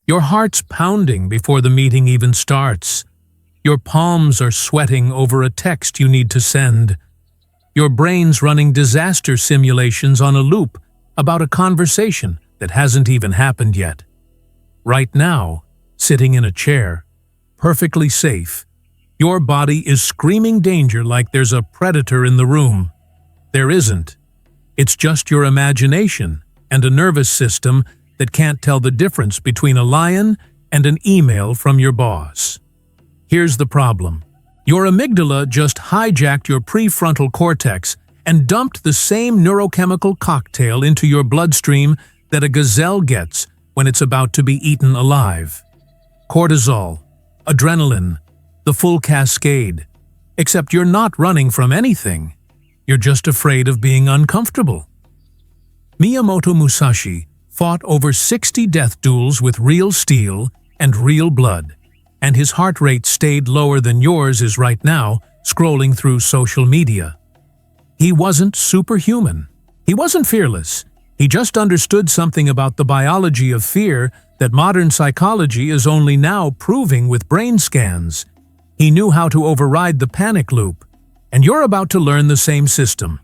Your heart's pounding before the meeting even starts. Your palms are sweating over a text you need to send. Your brain's running disaster simulations on a loop about a conversation that hasn't even happened yet. Right now, sitting in a chair, perfectly safe, your body is screaming danger like there's a predator in the room. There isn't. It's just your imagination and a nervous system that can't tell the difference between a lion and an email from your boss. Here's the problem. Your amygdala just hijacked your prefrontal cortex and dumped the same neurochemical cocktail into your bloodstream that a gazelle gets when it's about to be eaten alive. Cortisol, adrenaline, the full cascade. Except you're not running from anything. You're just afraid of being uncomfortable. Miyamoto Musashi fought over 60 death duels with real steel and real blood, and his heart rate stayed lower than yours is right now, scrolling through social media. He wasn't superhuman. He wasn't fearless. He just understood something about the biology of fear that modern psychology is only now proving with brain scans. He knew how to override the panic loop, and you're about to learn the same system.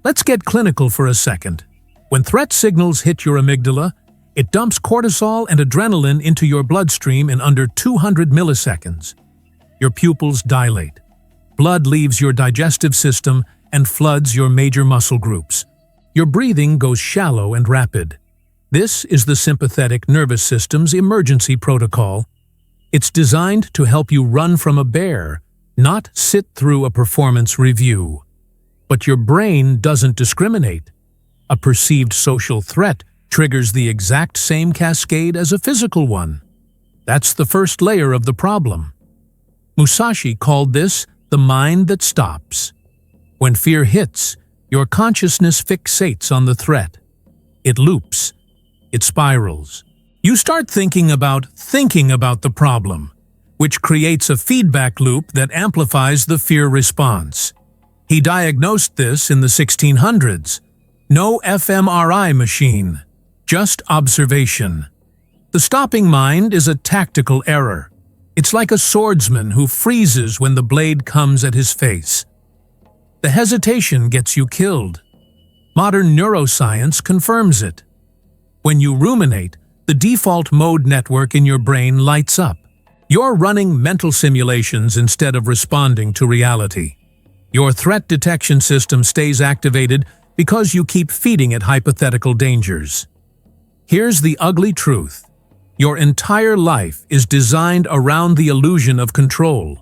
Let's get clinical for a second. When threat signals hit your amygdala, it dumps cortisol and adrenaline into your bloodstream in under 200 milliseconds. Your pupils dilate. Blood leaves your digestive system and floods your major muscle groups. Your breathing goes shallow and rapid. This is the sympathetic nervous system's emergency protocol. It's designed to help you run from a bear, not sit through a performance review. But your brain doesn't discriminate. A perceived social threat triggers the exact same cascade as a physical one. That's the first layer of the problem. Musashi called this the mind that stops. When fear hits, your consciousness fixates on the threat. It loops. It spirals. You start thinking about the problem, which creates a feedback loop that amplifies the fear response. He diagnosed this in the 1600s. No fMRI machine, just observation. The stopping mind is a tactical error. It's like a swordsman who freezes when the blade comes at his face. The hesitation gets you killed. Modern neuroscience confirms it. When you ruminate, the default mode network in your brain lights up. You're running mental simulations instead of responding to reality. Your threat detection system stays activated because you keep feeding it hypothetical dangers. Here's the ugly truth. Your entire life is designed around the illusion of control.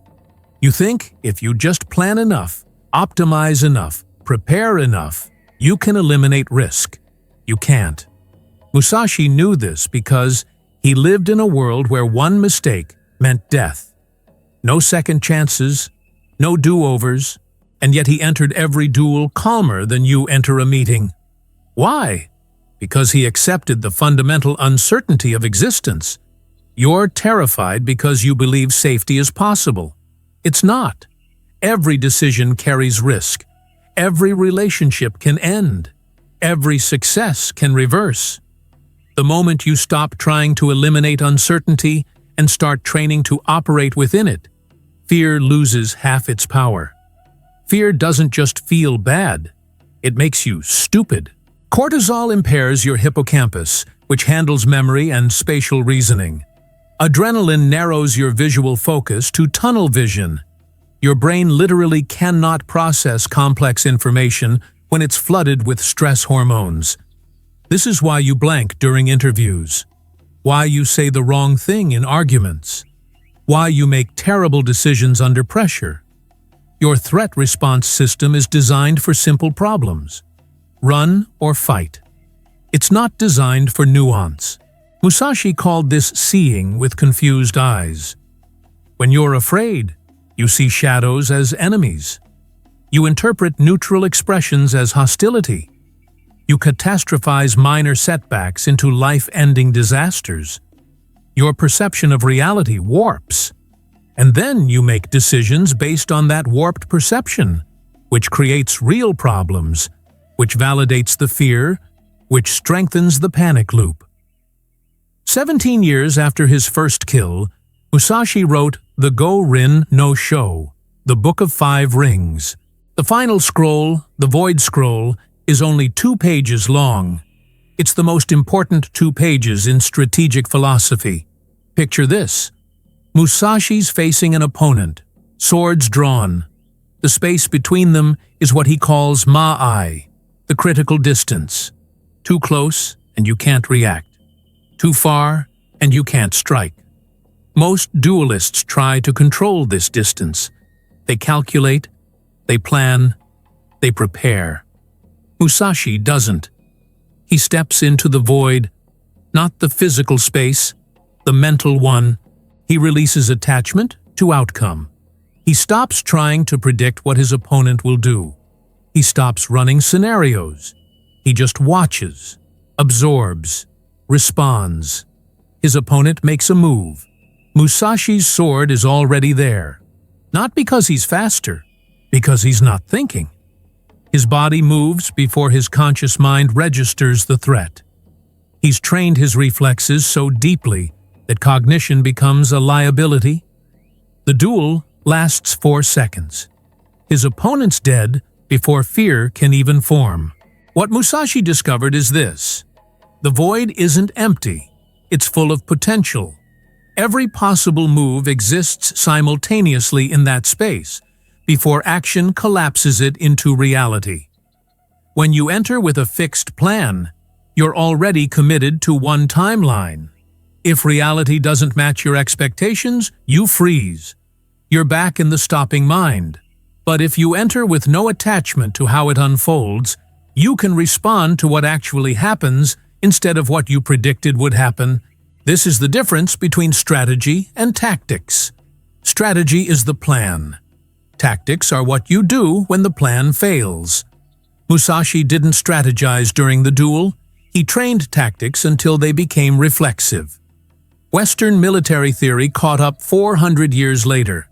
You think if you just plan enough, optimize enough, prepare enough, you can eliminate risk. You can't. Musashi knew this because he lived in a world where one mistake meant death. No second chances, no do-overs, and yet he entered every duel calmer than you enter a meeting. Why? Because he accepted the fundamental uncertainty of existence. You're terrified because you believe safety is possible. It's not. Every decision carries risk. Every relationship can end. Every success can reverse. The moment you stop trying to eliminate uncertainty and start training to operate within it, fear loses half its power. Fear doesn't just feel bad. It makes you stupid. Cortisol impairs your hippocampus, which handles memory and spatial reasoning. Adrenaline narrows your visual focus to tunnel vision. Your brain literally cannot process complex information when it's flooded with stress hormones. This is why you blank during interviews, why you say the wrong thing in arguments, why you make terrible decisions under pressure. Your threat response system is designed for simple problems. Run or fight. It's not designed for nuance. Musashi called this seeing with confused eyes. When you're afraid, you see shadows as enemies. You interpret neutral expressions as hostility. You catastrophize minor setbacks into life-ending disasters. Your perception of reality warps. And then you make decisions based on that warped perception, which creates real problems, which validates the fear, which strengthens the panic loop. 17 years after his first kill, Musashi wrote the Go-Rin no Sho, the Book of Five Rings. The final scroll, the Void Scroll, is only 2 pages long. It's the most important 2 pages in strategic philosophy. Picture this. Musashi's facing an opponent, swords drawn. The space between them is what he calls ma-ai, the critical distance. Too close, and you can't react. Too far, and you can't strike. Most duelists try to control this distance. They calculate, they plan, they prepare. Musashi doesn't. He steps into the void, not the physical space, the mental one. He releases attachment to outcome. He stops trying to predict what his opponent will do. He stops running scenarios. He just watches, absorbs, responds. His opponent makes a move. Musashi's sword is already there. Not because he's faster, because he's not thinking. His body moves before his conscious mind registers the threat. He's trained his reflexes so deeply that cognition becomes a liability. The duel lasts 4 seconds. His opponent's dead before fear can even form. What Musashi discovered is this. The void isn't empty. It's full of potential. Every possible move exists simultaneously in that space before action collapses it into reality. When you enter with a fixed plan, you're already committed to one timeline. If reality doesn't match your expectations, you freeze. You're back in the stopping mind. But if you enter with no attachment to how it unfolds, you can respond to what actually happens instead of what you predicted would happen. This is the difference between strategy and tactics. Strategy is the plan. Tactics are what you do when the plan fails. Musashi didn't strategize during the duel. He trained tactics until they became reflexive. Western military theory caught up 400 years later.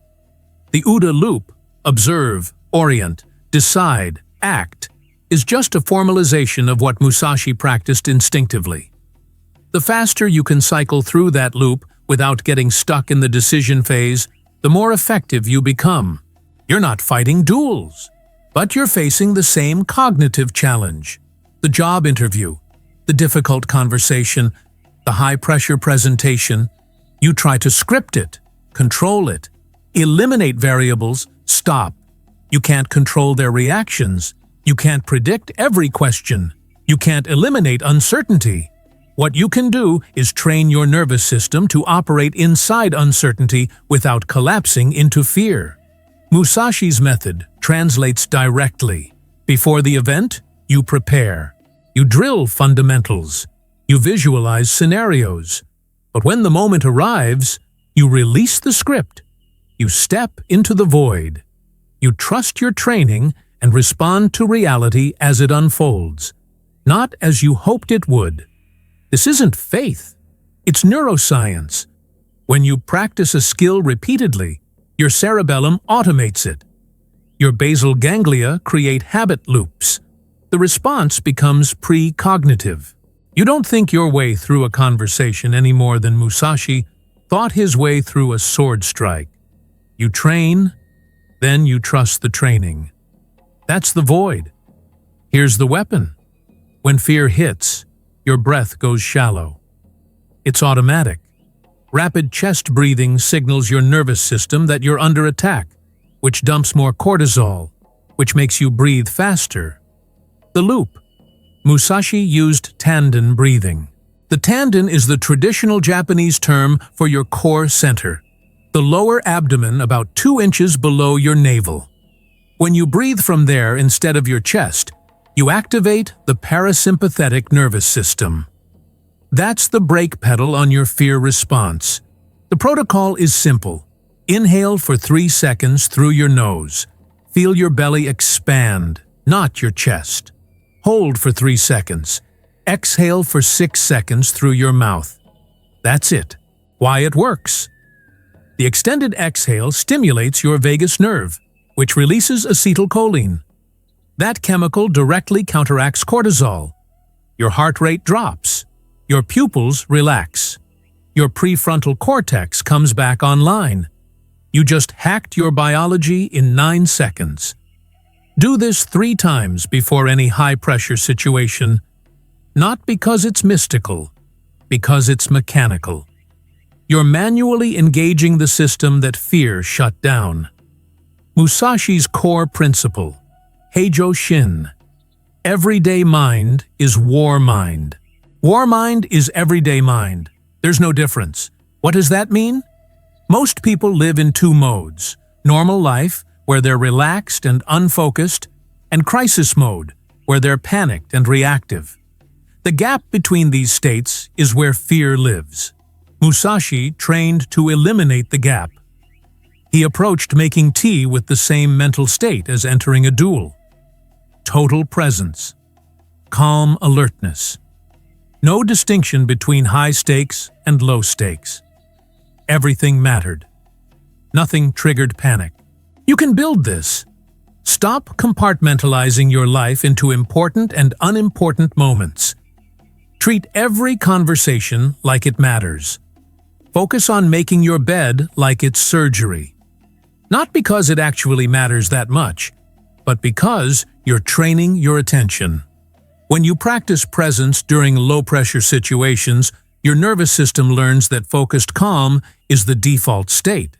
The OODA loop, observe, orient, decide, act, is just a formalization of what Musashi practiced instinctively. The faster you can cycle through that loop without getting stuck in the decision phase, the more effective you become. You're not fighting duels, but you're facing the same cognitive challenge. The job interview, the difficult conversation, the high-pressure presentation. You try to script it, control it, eliminate variables, stop. You can't control their reactions. You can't predict every question. You can't eliminate uncertainty. What you can do is train your nervous system to operate inside uncertainty without collapsing into fear. Musashi's method translates directly. Before the event, you prepare. You drill fundamentals. You visualize scenarios. But when the moment arrives, you release the script. You step into the void. You trust your training and respond to reality as it unfolds, not as you hoped it would. This isn't faith. It's neuroscience. When you practice a skill repeatedly, your cerebellum automates it. Your basal ganglia create habit loops. The response becomes precognitive. You don't think your way through a conversation any more than Musashi thought his way through a sword strike. You train, then you trust the training. That's the void. Here's the weapon. When fear hits, your breath goes shallow. It's automatic. Rapid chest breathing signals your nervous system that you're under attack, which dumps more cortisol, which makes you breathe faster. The loop. Musashi used Tendon breathing. The Tendon is the traditional Japanese term for your core center, the lower abdomen about 2 inches below your navel. When you breathe from there instead of your chest, you activate the parasympathetic nervous system. That's the brake pedal on your fear response. The protocol is simple. Inhale for 3 seconds through your nose. Feel your belly expand, not your chest. Hold for 3 seconds. Exhale for 6 seconds through your mouth. That's it. Why it works. The extended exhale stimulates your vagus nerve, which releases acetylcholine. That chemical directly counteracts cortisol. Your heart rate drops. Your pupils relax. Your prefrontal cortex comes back online. You just hacked your biology in 9 seconds. Do this 3 times before any high-pressure situation, not because it's mystical, because it's mechanical. You're manually engaging the system that fear shut down. Musashi's core principle, Heijo Shin. Everyday mind is war mind. War mind is everyday mind. There's no difference. What does that mean? Most people live in 2 modes: normal life, where they're relaxed and unfocused, and crisis mode, where they're panicked and reactive. The gap between these states is where fear lives. Musashi trained to eliminate the gap. He approached making tea with the same mental state as entering a duel. Total presence. Calm alertness. No distinction between high stakes and low stakes. Everything mattered. Nothing triggered panic. You can build this. Stop compartmentalizing your life into important and unimportant moments. Treat every conversation like it matters. Focus on making your bed like it's surgery. Not because it actually matters that much, but because you're training your attention. When you practice presence during low-pressure situations, your nervous system learns that focused calm is the default state.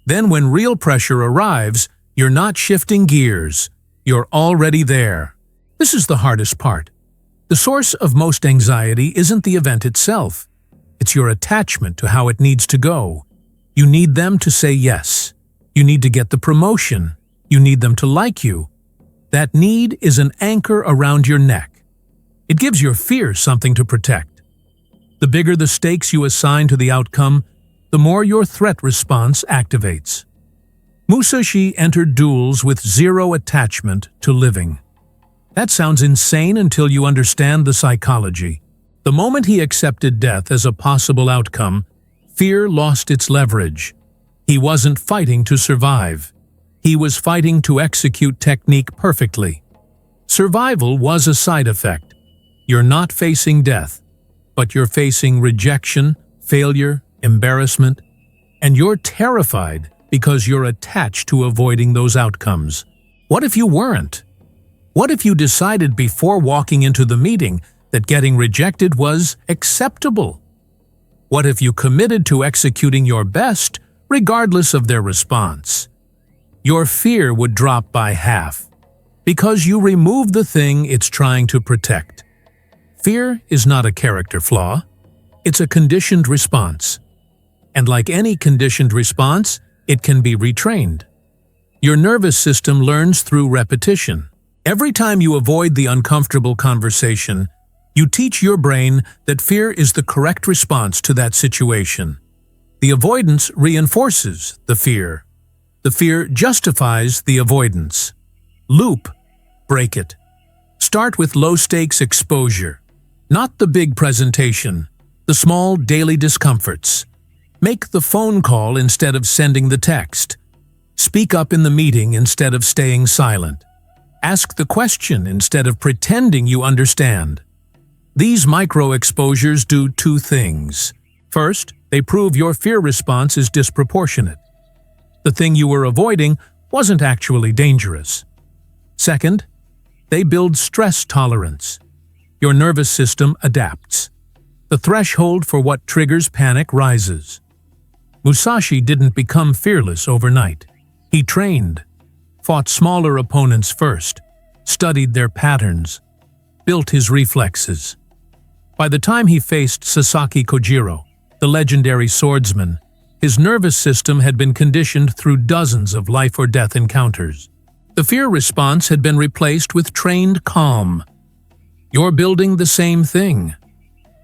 Then when real pressure arrives, you're not shifting gears. You're already there. This is the hardest part. The source of most anxiety isn't the event itself. It's your attachment to how it needs to go. You need them to say yes. You need to get the promotion. You need them to like you. That need is an anchor around your neck. It gives your fear something to protect. The bigger the stakes you assign to the outcome, the more your threat response activates. Musashi entered duels with 0 attachment to living. That sounds insane until you understand the psychology. The moment he accepted death as a possible outcome, fear lost its leverage. He wasn't fighting to survive. He was fighting to execute technique perfectly. Survival was a side effect. You're not facing death, but you're facing rejection, failure, embarrassment, and you're terrified because you're attached to avoiding those outcomes. What if you weren't? What if you decided before walking into the meeting that getting rejected was acceptable? What if you committed to executing your best regardless of their response? Your fear would drop by half because you removed the thing it's trying to protect. Fear is not a character flaw. It's a conditioned response. And like any conditioned response, it can be retrained. Your nervous system learns through repetition. Every time you avoid the uncomfortable conversation, you teach your brain that fear is the correct response to that situation. The avoidance reinforces the fear. The fear justifies the avoidance. Loop, break it. Start with low-stakes exposure. Not the big presentation, the small daily discomforts. Make the phone call instead of sending the text. Speak up in the meeting instead of staying silent. Ask the question instead of pretending you understand. These micro-exposures do 2 things. First, they prove your fear response is disproportionate. The thing you were avoiding wasn't actually dangerous. Second, they build stress tolerance. Your nervous system adapts. The threshold for what triggers panic rises. Musashi didn't become fearless overnight. He trained, fought smaller opponents first, studied their patterns, built his reflexes. By the time he faced Sasaki Kojiro, the legendary swordsman, his nervous system had been conditioned through dozens of life-or-death encounters. The fear response had been replaced with trained calm. You're building the same thing,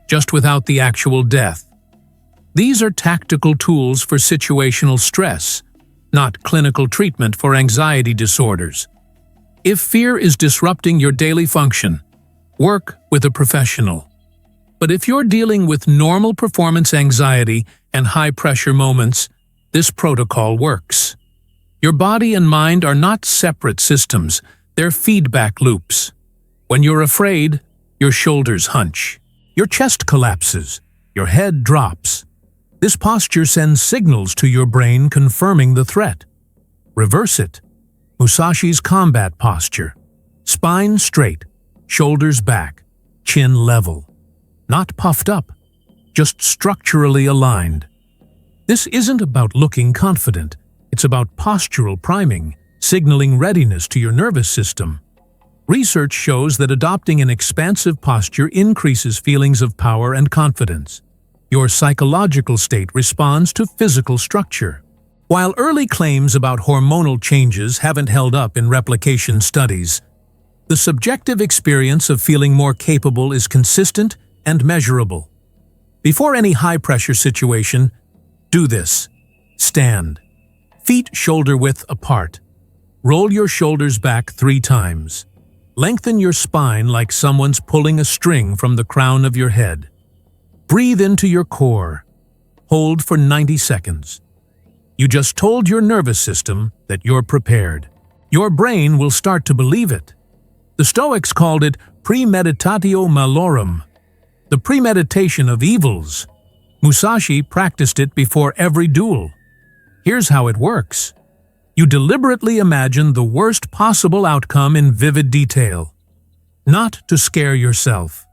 just without the actual death. These are tactical tools for situational stress, not clinical treatment for anxiety disorders. If fear is disrupting your daily function, work with a professional. But if you're dealing with normal performance anxiety and high-pressure moments, this protocol works. Your body and mind are not separate systems, they're feedback loops. When you're afraid, your shoulders hunch, your chest collapses, your head drops. This posture sends signals to your brain confirming the threat. Reverse it. Musashi's combat posture. Spine straight, shoulders back, chin level. Not puffed up, just structurally aligned. This isn't about looking confident. It's about postural priming, signaling readiness to your nervous system. Research shows that adopting an expansive posture increases feelings of power and confidence. Your psychological state responds to physical structure. While early claims about hormonal changes haven't held up in replication studies, the subjective experience of feeling more capable is consistent and measurable. Before any high-pressure situation, do this. Stand. Feet shoulder-width apart. Roll your shoulders back 3 times. Lengthen your spine like someone's pulling a string from the crown of your head. Breathe into your core. Hold for 90 seconds. You just told your nervous system that you're prepared. Your brain will start to believe it. The Stoics called it Premeditatio Malorum, the premeditation of evils. Musashi practiced it before every duel. Here's how it works. You deliberately imagine the worst possible outcome in vivid detail. Not to scare yourself,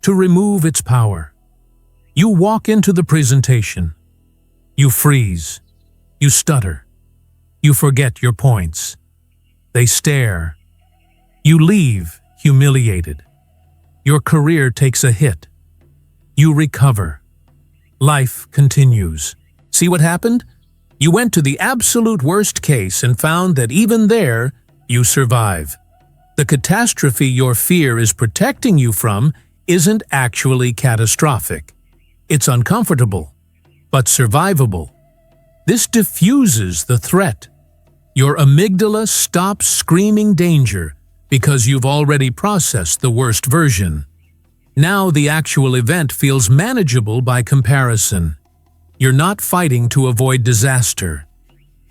to remove its power. You walk into the presentation. You freeze. You stutter. You forget your points. They stare. You leave, humiliated. Your career takes a hit. You recover. Life continues. See what happened? You went to the absolute worst case and found that even there, you survive. The catastrophe your fear is protecting you from isn't actually catastrophic. It's uncomfortable, but survivable. This diffuses the threat. Your amygdala stops screaming danger because you've already processed the worst version. Now the actual event feels manageable by comparison. You're not fighting to avoid disaster.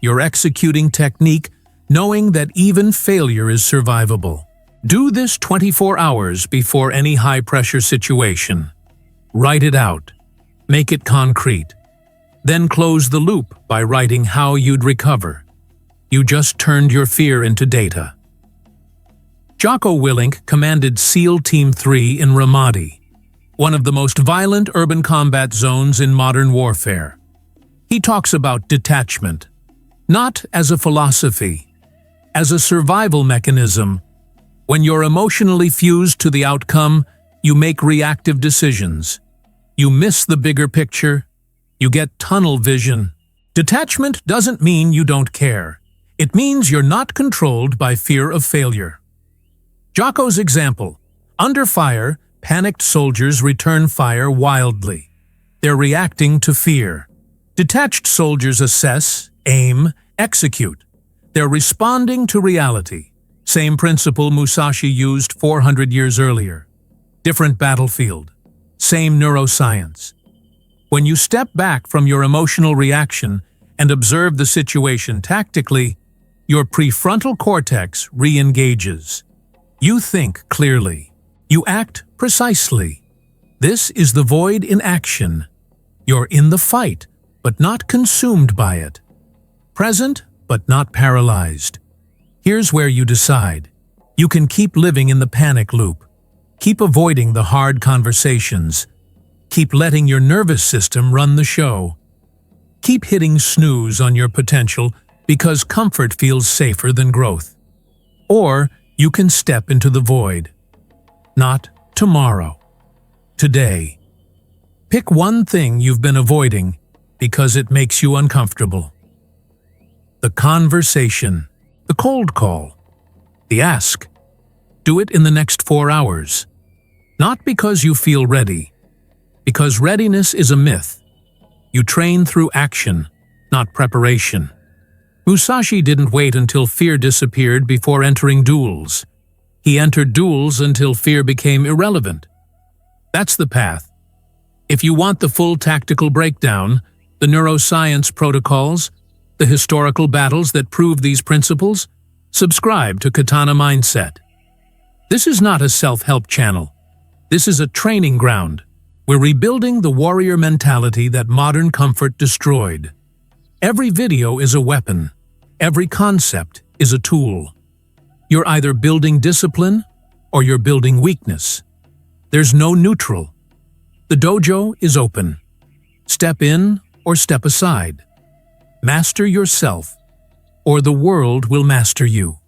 You're executing technique knowing that even failure is survivable. Do this 24 hours before any high-pressure situation. Write it out. Make it concrete. Then close the loop by writing how you'd recover. You just turned your fear into data. Jocko Willink commanded SEAL Team 3 in Ramadi, one of the most violent urban combat zones in modern warfare. He talks about detachment, not as a philosophy, as a survival mechanism. When you're emotionally fused to the outcome, you make reactive decisions. You miss the bigger picture. You get tunnel vision. Detachment doesn't mean you don't care. It means you're not controlled by fear of failure. Jocko's example: under fire, panicked soldiers return fire wildly. They're reacting to fear. Detached soldiers assess, aim, execute. They're responding to reality. Same principle Musashi used 400 years earlier. Different battlefield. Same neuroscience. When you step back from your emotional reaction and observe the situation tactically, your prefrontal cortex re-engages. You think clearly. You act precisely. This is the void in action. You're in the fight, but not consumed by it. Present, but not paralyzed. Here's where you decide. You can keep living in the panic loop. Keep avoiding the hard conversations. Keep letting your nervous system run the show. Keep hitting snooze on your potential because comfort feels safer than growth. Or you can step into the void. Not tomorrow. Today. Pick one thing you've been avoiding because it makes you uncomfortable. The conversation. The cold call. The ask. Do it in the next 4 hours. Not because you feel ready. Because readiness is a myth. You train through action, not preparation. Musashi didn't wait until fear disappeared before entering duels. He entered duels until fear became irrelevant. That's the path. If you want the full tactical breakdown, the neuroscience protocols, the historical battles that prove these principles, subscribe to Katana Mindset. This is not a self-help channel. This is a training ground. We're rebuilding the warrior mentality that modern comfort destroyed. Every video is a weapon. Every concept is a tool. You're either building discipline or you're building weakness. There's no neutral. The dojo is open. Step in or step aside. Master yourself, or the world will master you.